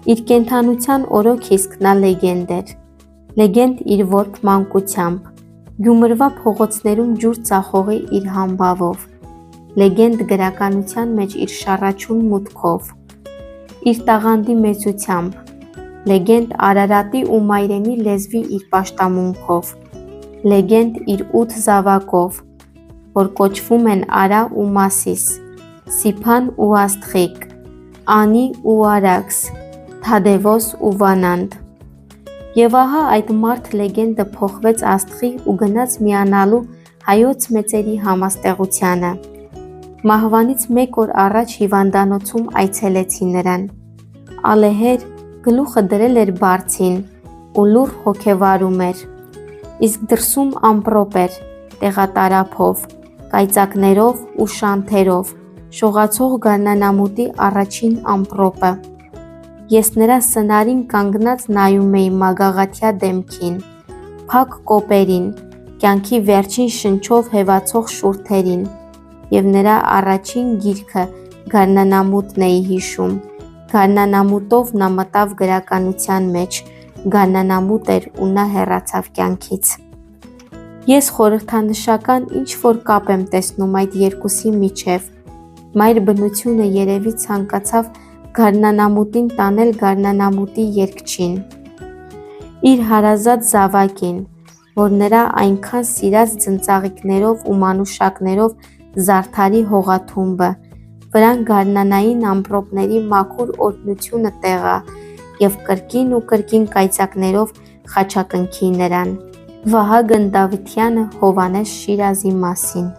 Իր կենդանության օրոք իսկ նա լեգենդ էր, լեգենդ իր որբ մանկությամբ, Գյումրվա փողոցներում ջուր ծախողի իր համբավով, լեգենդ գրականության մեջ իր շառաչուն մուտքով, իր տաղանդի մեծությամբ, լեգենդ Արարատի ու Մայրենի լեզվի իր պաշտամունքով, լեգենդ իր 8 զավակով, որ կոչվում են Արա ու Մասիս, Սիփան ու Աստղիկ, Անի ու Արաքս, Թադևոս ու Վանանդ։ Եվ ահա այդ մարդ լեգենդը փոխվեց Աստղի ու գնաց միանալու հայոց մեծերի համաստեղությանը։ Մահվանից 1 օր առաջ հիվանդանոցում այցելեցի նրան։ Ալեհեր գլուխը դրել էր բարձին ու լուռ հոգևարում էր, իսկ դրսում ամպրոպ էր, տեղատարափով, կայծակներով ու շանթերով, շողացող գարնանամուտի առաջին ամպրոպը։ Ես նրա սնարին կանգնած նայում էի մագաղաթյա դեմքին, փակ կոպերին, կյանքի վերջին շնչով հևացող շուրթերին և նրա առաջին գիրքը գարնանամուտն էի հիշում, գարնանամուտով նա մտավ գրականության մեջ, գարնանամուտ էր ու նա հեռացավ կյանքից։ Ես խորհրդանշական ինչ-որ կապ եմ տեսնում այդ երկուսի միջև, մայր բնությունը երևի ցանկացավ գարնանամուտին տանել գարնանամուտի երգչին, իր հարազատ զավակին, որ նրա այնքան սիրած ձնծաղիկներով ու մանուշակներով զարդարի հողաթումբը, վրան գարնանային ամպրոպների մաքուր օրհնությունը տեղա և կրկին ու կրկին կայծակներով խաչակնքի նրան։ Վահագն Դավթյանը Հովհաննես Շիրազի մասին։